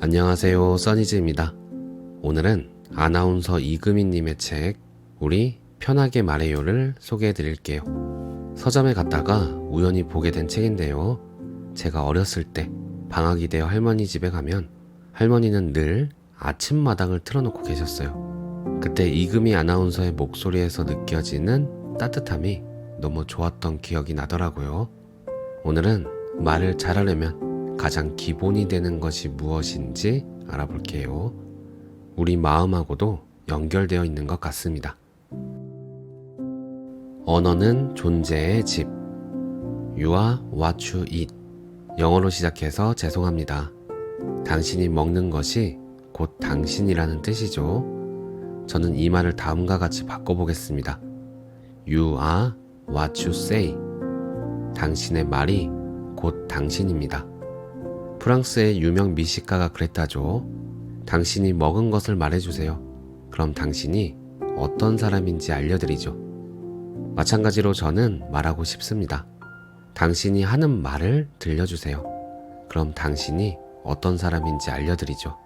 안녕하세요, 써니즈입니다. 오늘은 아나운서 이금희님의 책 우리 편하게 말해요를 소개해 드릴게요. 서점에 갔다가 우연히 보게 된 책인데요. 제가 어렸을 때 방학이 되어 할머니 집에 가면 할머니는 늘 아침마당을 틀어놓고 계셨어요. 그때 이금희 아나운서의 목소리에서 느껴지는 따뜻함이 너무 좋았던 기억이 나더라고요. 오늘은 말을 잘하려면 가장 기본이 되는 것이 무엇인지 알아볼게요. 우리 마음하고도 연결되어 있는 것 같습니다. 언어는 존재의 집. You are what you eat. 영어로 시작해서 죄송합니다. 당신이 먹는 것이 곧 당신이라는 뜻이죠. 저는 이 말을 다음과 같이 바꿔보겠습니다. You are what you say. 당신의 말이 곧 당신입니다. 프랑스의 유명 미식가가 그랬다죠. 당신이 먹은 것을 말해주세요. 그럼 당신이 어떤 사람인지 알려드리죠. 마찬가지로 저는 말하고 싶습니다. 당신이 하는 말을 들려주세요. 그럼 당신이 어떤 사람인지 알려드리죠.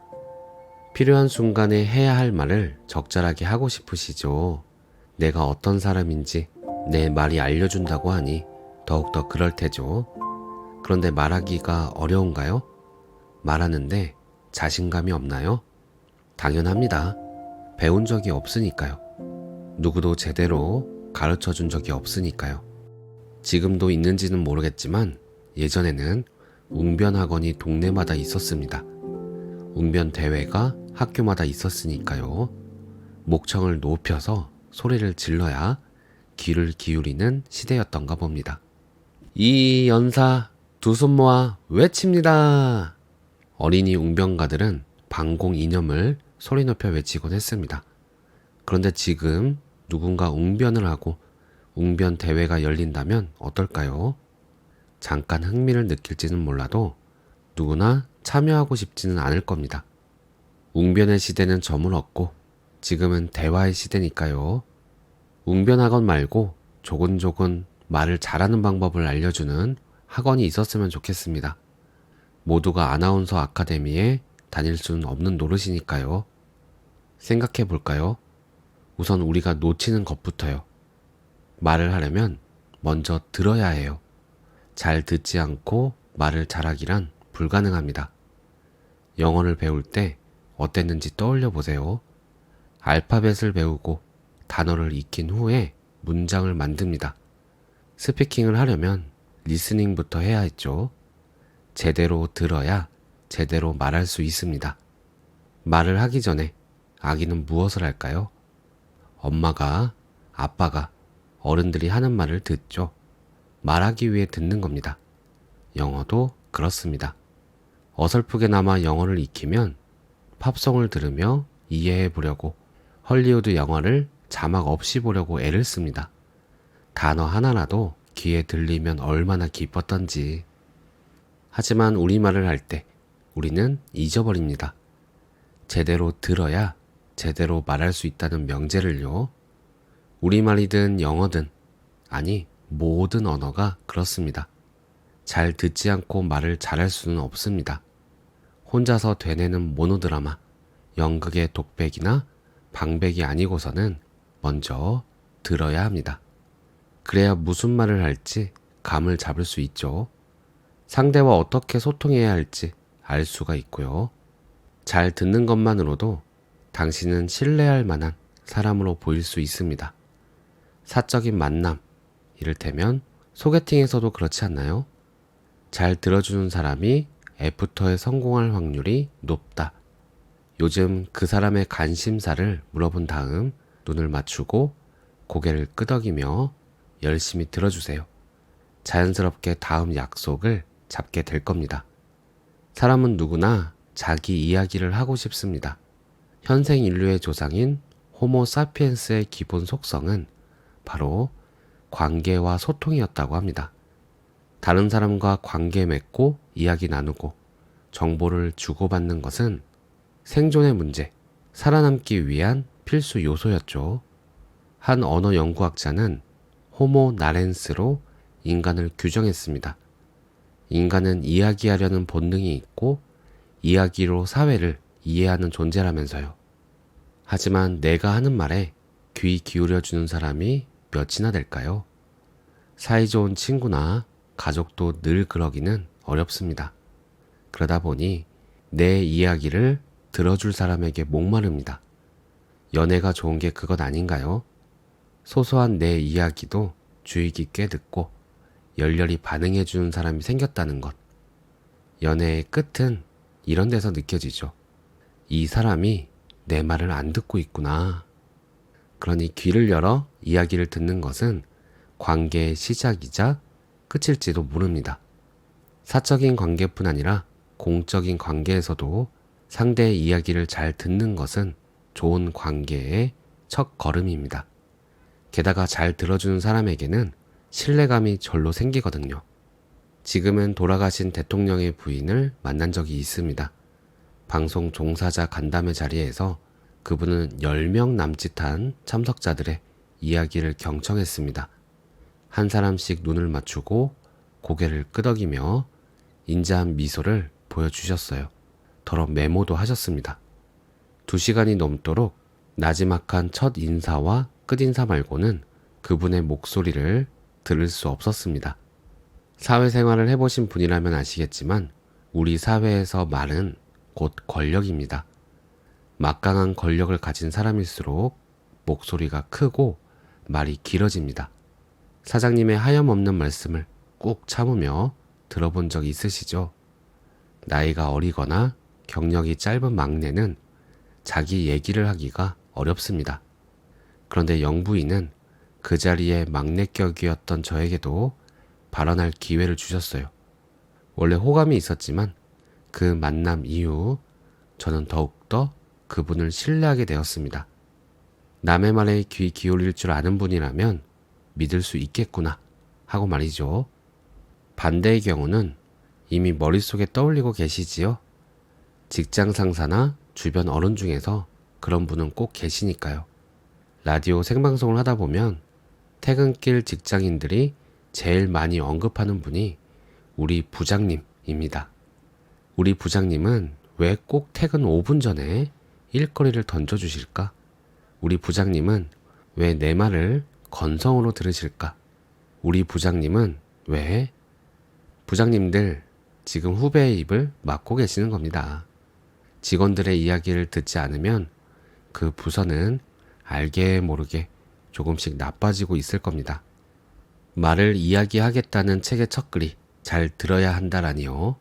필요한 순간에 해야 할 말을 적절하게 하고 싶으시죠. 내가 어떤 사람인지 내 말이 알려준다고 하니 더욱더 그럴 테죠. 그런데 말하기가 어려운가요? 말하는데 자신감이 없나요? 당연합니다. 배운 적이 없으니까요. 누구도 제대로 가르쳐 준 적이 없으니까요. 지금도 있는지는 모르겠지만 예전에는 웅변 학원이 동네마다 있었습니다. 웅변 대회가 학교마다 있었으니까요. 목청을 높여서 소리를 질러야 귀를 기울이는 시대였던가 봅니다. 이 연사 두 손 모아 외칩니다. 어린이 웅변가들은 방공 이념을 소리 높여 외치곤 했습니다. 그런데 지금 누군가 웅변을 하고 웅변 대회가 열린다면 어떨까요? 잠깐 흥미를 느낄지는 몰라도 누구나 참여하고 싶지는 않을 겁니다. 웅변의 시대는 저물었고 지금은 대화의 시대니까요. 웅변학원 말고 조근조근 말을 잘하는 방법을 알려주는 학원이 있었으면 좋겠습니다. 모두가 아나운서 아카데미에 다닐 수는 없는 노릇이니까요. 생각해 볼까요? 우선 우리가 놓치는 것부터요. 말을 하려면 먼저 들어야 해요. 잘 듣지 않고 말을 잘하기란 불가능합니다. 영어를 배울 때 어땠는지 떠올려 보세요. 알파벳을 배우고 단어를 익힌 후에 문장을 만듭니다. 스피킹을 하려면 리스닝부터 해야 했죠. 제대로 들어야 제대로 말할 수 있습니다. 말을 하기 전에 아기는 무엇을 할까요? 엄마가, 아빠가, 어른들이 하는 말을 듣죠. 말하기 위해 듣는 겁니다. 영어도 그렇습니다. 어설프게나마 영어를 익히면 팝송을 들으며 이해해 보려고 헐리우드 영화를 자막 없이 보려고 애를 씁니다. 단어 하나라도 귀에 들리면 얼마나 기뻤던지. 하지만 우리말을 할 때 우리는 잊어버립니다. 제대로 들어야 제대로 말할 수 있다는 명제를요. 우리말이든 영어든, 아니 모든 언어가 그렇습니다. 잘 듣지 않고 말을 잘할 수는 없습니다. 혼자서 되뇌는 모노드라마, 연극의 독백이나 방백이 아니고서는 먼저 들어야 합니다. 그래야 무슨 말을 할지 감을 잡을 수 있죠. 상대와 어떻게 소통해야 할지 알 수가 있고요. 잘 듣는 것만으로도 당신은 신뢰할 만한 사람으로 보일 수 있습니다. 사적인 만남, 이를테면 소개팅에서도 그렇지 않나요? 잘 들어주는 사람이 애프터에 성공할 확률이 높다. 요즘 그 사람의 관심사를 물어본 다음 눈을 맞추고 고개를 끄덕이며 열심히 들어주세요. 자연스럽게 다음 약속을 잡게 될 겁니다. 사람은 누구나 자기 이야기를 하고 싶습니다. 현생 인류의 조상인 호모 사피엔스의 기본 속성은 바로 관계와 소통이었다고 합니다. 다른 사람과 관계 맺고 이야기 나누고 정보를 주고받는 것은 생존의 문제, 살아남기 위한 필수 요소였죠. 한 언어 연구학자는 호모 나렌스로 인간을 규정했습니다. 인간은 이야기하려는 본능이 있고 이야기로 사회를 이해하는 존재라면서요. 하지만 내가 하는 말에 귀 기울여주는 사람이 몇이나 될까요? 사이좋은 친구나 가족도 늘 그러기는 어렵습니다. 그러다 보니 내 이야기를 들어줄 사람에게 목마릅니다. 연애가 좋은 게 그것 아닌가요? 소소한 내 이야기도 주의 깊게 듣고 열렬히 반응해주는 사람이 생겼다는 것. 연애의 끝은 이런 데서 느껴지죠. 이 사람이 내 말을 안 듣고 있구나. 그러니 귀를 열어 이야기를 듣는 것은 관계의 시작이자 끝일지도 모릅니다. 사적인 관계뿐 아니라 공적인 관계에서도 상대의 이야기를 잘 듣는 것은 좋은 관계의 첫 걸음입니다. 게다가 잘 들어주는 사람에게는 신뢰감이 절로 생기거든요. 지금은 돌아가신 대통령의 부인을 만난 적이 있습니다. 방송 종사자 간담회 자리에서 그분은 10명 남짓한 참석자들의 이야기를 경청했습니다. 한 사람씩 눈을 맞추고 고개를 끄덕이며 인자한 미소를 보여주셨어요. 더러 메모도 하셨습니다. 2시간이 넘도록 나지막한 첫 인사와 끝인사 말고는 그분의 목소리를 들을 수 없었습니다. 사회생활을 해보신 분이라면 아시겠지만 우리 사회에서 말은 곧 권력입니다. 막강한 권력을 가진 사람일수록 목소리가 크고 말이 길어집니다. 사장님의 하염없는 말씀을 꾹 참으며 들어본 적 있으시죠? 나이가 어리거나 경력이 짧은 막내는 자기 얘기를 하기가 어렵습니다. 그런데 영부인은 그 자리에 막내격이었던 저에게도 발언할 기회를 주셨어요. 원래 호감이 있었지만 그 만남 이후 저는 더욱더 그분을 신뢰하게 되었습니다. 남의 말에 귀 기울일 줄 아는 분이라면 믿을 수 있겠구나 하고 말이죠. 반대의 경우는 이미 머릿속에 떠올리고 계시지요? 직장 상사나 주변 어른 중에서 그런 분은 꼭 계시니까요. 라디오 생방송을 하다 보면 퇴근길 직장인들이 제일 많이 언급하는 분이 우리 부장님입니다. 우리 부장님은 왜 꼭 퇴근 5분 전에 일거리를 던져주실까? 우리 부장님은 왜 내 말을 건성으로 들으실까? 우리 부장님은 왜? 부장님들 지금 후배의 입을 막고 계시는 겁니다. 직원들의 이야기를 듣지 않으면 그 부서는 알게 모르게 조금씩 나빠지고 있을 겁니다. 말을 이야기하겠다는 책의 첫글이 잘 들어야 한다라니요.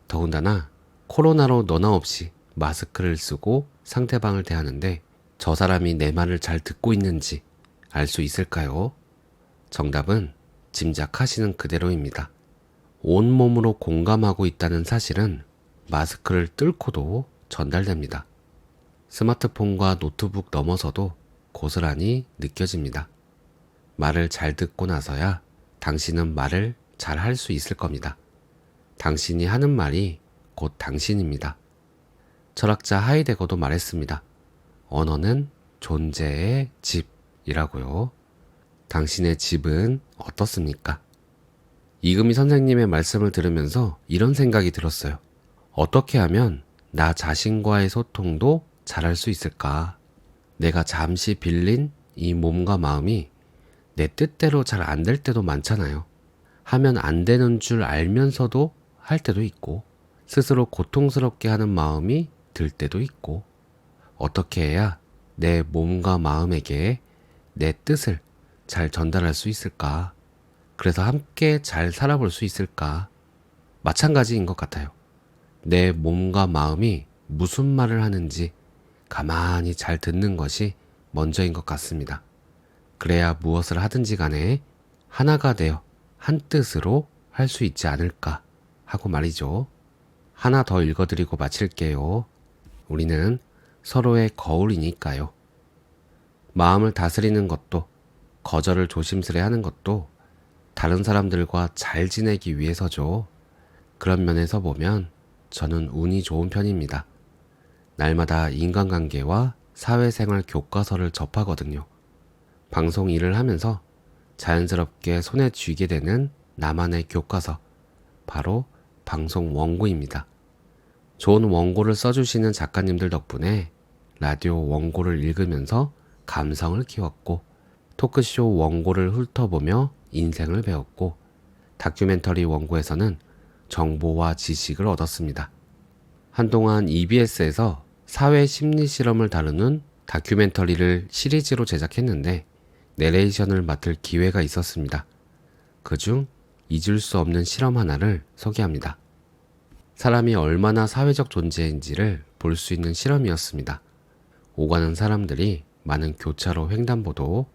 더군다나 코로나로 너나 없이 마스크를 쓰고 상대방을 대하는데 저 사람이 내 말을 잘 듣고 있는지 알 수 있을까요? 정답은 짐작하시는 그대로입니다. 온몸으로 공감하고 있다는 사실은 마스크를 뚫고도 전달됩니다. 스마트폰과 노트북 넘어서도 고스란히 느껴집니다. 말을 잘 듣고 나서야 당신은 말을 잘 할 수 있을 겁니다. 당신이 하는 말이 곧 당신입니다. 철학자 하이데거도 말했습니다. 언어는 존재의 집이라고요. 당신의 집은 어떻습니까? 이금희 선생님의 말씀을 들으면서 이런 생각이 들었어요. 어떻게 하면 나 자신과의 소통도 잘할 수 있을까? 내가 잠시 빌린 이 몸과 마음이 내 뜻대로 잘 안 될 때도 많잖아요. 하면 안 되는 줄 알면서도 할 때도 있고, 스스로 고통스럽게 하는 마음이 들 때도 있고, 어떻게 해야 내 몸과 마음에게 내 뜻을 잘 전달할 수 있을까? 그래서 함께 잘 살아볼 수 있을까? 마찬가지인 것 같아요. 내 몸과 마음이 무슨 말을 하는지 가만히 잘 듣는 것이 먼저인 것 같습니다. 그래야 무엇을 하든지 간에 하나가 되어 한 뜻으로 할 수 있지 않을까 하고 말이죠. 하나 더 읽어드리고 마칠게요. 우리는 서로의 거울이니까요. 마음을 다스리는 것도 거절을 조심스레 하는 것도 다른 사람들과 잘 지내기 위해서죠. 그런 면에서 보면 저는 운이 좋은 편입니다. 날마다 인간관계와 사회생활 교과서를 접하거든요. 방송 일을 하면서 자연스럽게 손에 쥐게 되는 나만의 교과서, 바로 방송 원고입니다. 좋은 원고를 써주시는 작가님들 덕분에 라디오 원고를 읽으면서 감성을 키웠고, 토크쇼 원고를 훑어보며 인생을 배웠고, 다큐멘터리 원고에서는 정보와 지식을 얻었습니다. 한동안 EBS에서 사회 심리 실험을 다루는 다큐멘터리를 시리즈로 제작했는데 내레이션을 맡을 기회가 있었습니다. 그중 잊을 수 없는 실험 하나를 소개합니다. 사람이 얼마나 사회적 존재인지를 볼 수 있는 실험이었습니다. 오가는 사람들이 많은 교차로 횡단보도,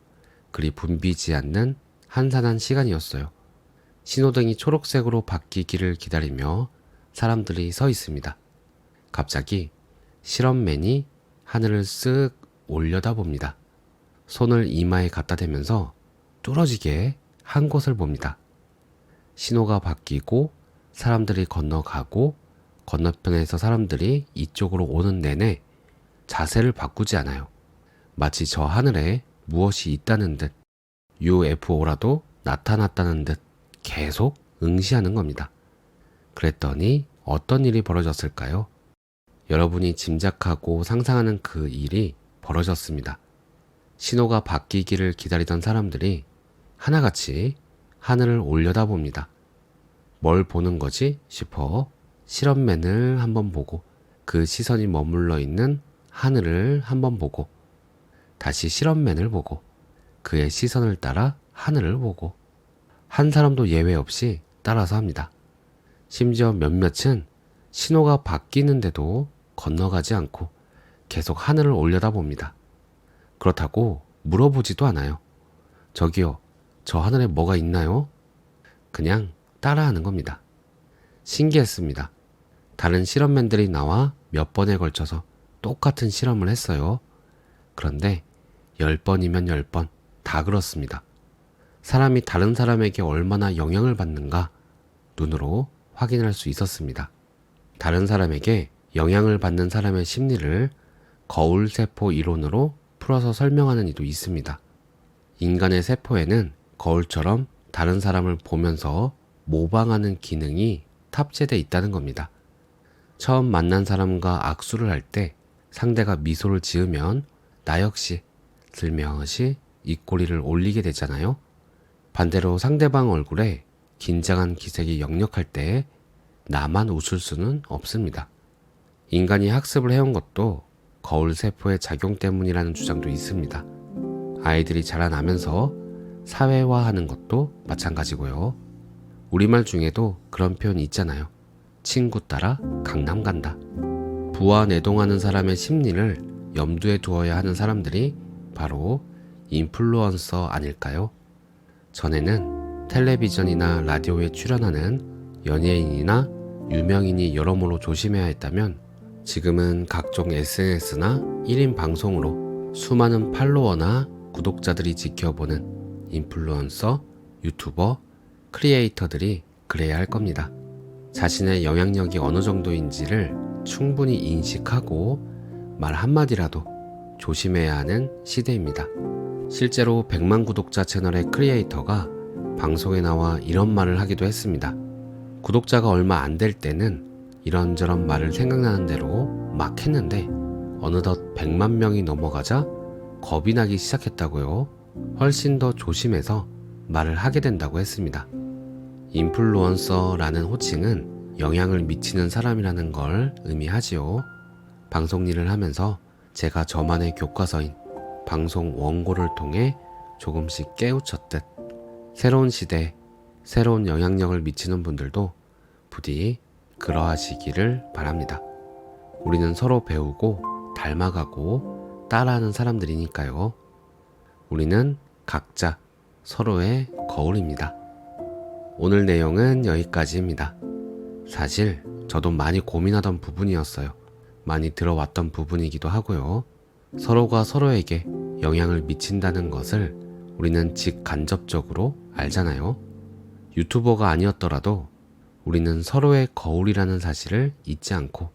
그리 붐비지 않는 한산한 시간이었어요. 신호등이 초록색으로 바뀌기를 기다리며 사람들이 서 있습니다. 갑자기 실험맨이 하늘을 쓱 올려다봅니다. 손을 이마에 갖다 대면서 뚫어지게 한 곳을 봅니다. 신호가 바뀌고 사람들이 건너가고 건너편에서 사람들이 이쪽으로 오는 내내 자세를 바꾸지 않아요. 마치 저 하늘에 무엇이 있다는 듯, UFO라도 나타났다는 듯 계속 응시하는 겁니다. 그랬더니 어떤 일이 벌어졌을까요? 여러분이 짐작하고 상상하는 그 일이 벌어졌습니다. 신호가 바뀌기를 기다리던 사람들이 하나같이 하늘을 올려다봅니다. 뭘 보는 거지 싶어 실험맨을 한번 보고, 그 시선이 머물러 있는 하늘을 한번 보고, 다시 실험맨을 보고, 그의 시선을 따라 하늘을 보고, 한 사람도 예외 없이 따라서 합니다. 심지어 몇몇은 신호가 바뀌는데도 건너가지 않고 계속 하늘을 올려다봅니다. 그렇다고 물어보지도 않아요. 저기요, 저 하늘에 뭐가 있나요? 그냥 따라하는 겁니다. 신기했습니다. 다른 실험맨들이 나와 몇 번에 걸쳐서 똑같은 실험을 했어요. 그런데 10번이면 10번 다 그렇습니다. 사람이 다른 사람에게 얼마나 영향을 받는가 눈으로 확인할 수 있었습니다. 다른 사람에게 영향을 받는 사람의 심리를 거울세포 이론으로 풀어서 설명하는 이도 있습니다. 인간의 세포에는 거울처럼 다른 사람을 보면서 모방하는 기능이 탑재되어 있다는 겁니다. 처음 만난 사람과 악수를 할 때 상대가 미소를 지으면 나 역시 슬며시 입꼬리를 올리게 되잖아요. 반대로 상대방 얼굴에 긴장한 기색이 역력할 때 나만 웃을 수는 없습니다. 인간이 학습을 해온 것도 거울세포의 작용 때문이라는 주장도 있습니다. 아이들이 자라나면서 사회화하는 것도 마찬가지고요. 우리말 중에도 그런 표현이 있잖아요. 친구 따라 강남 간다. 부와 내동하는 사람의 심리를 염두에 두어야 하는 사람들이 바로 인플루언서 아닐까요? 전에는 텔레비전이나 라디오에 출연하는 연예인이나 유명인이 여러모로 조심해야 했다면, 지금은 각종 SNS나 1인 방송으로 수많은 팔로워나 구독자들이 지켜보는 인플루언서, 유튜버, 크리에이터들이 그래야 할 겁니다. 자신의 영향력이 어느 정도인지를 충분히 인식하고 말 한마디라도 조심해야 하는 시대입니다. 실제로 100만 구독자 채널의 크리에이터가 방송에 나와 이런 말을 하기도 했습니다. 구독자가 얼마 안 될 때는 이런저런 말을 생각나는 대로 막 했는데 어느덧 100만 명이 넘어가자 겁이 나기 시작했다고요. 훨씬 더 조심해서 말을 하게 된다고 했습니다. 인플루언서라는 호칭은 영향을 미치는 사람이라는 걸 의미하지요. 방송 일을 하면서 제가 저만의 교과서인 방송 원고를 통해 조금씩 깨우쳤듯, 새로운 시대에 새로운 영향력을 미치는 분들도 부디 그러하시기를 바랍니다. 우리는 서로 배우고 닮아가고 따라하는 사람들이니까요. 우리는 각자 서로의 거울입니다. 오늘 내용은 여기까지입니다. 사실 저도 많이 고민하던 부분이었어요. 많이 들어왔던 부분이기도 하고요. 서로가 서로에게 영향을 미친다는 것을 우리는 직간접적으로 알잖아요. 유튜버가 아니었더라도 우리는 서로의 거울이라는 사실을 잊지 않고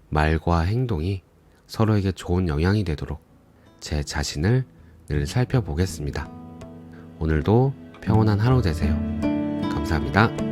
말과 행동이 서로에게 좋은 영향이 되도록 제 자신을 늘 살펴보겠습니다. 오늘도 평온한 하루 되세요. 감사합니다.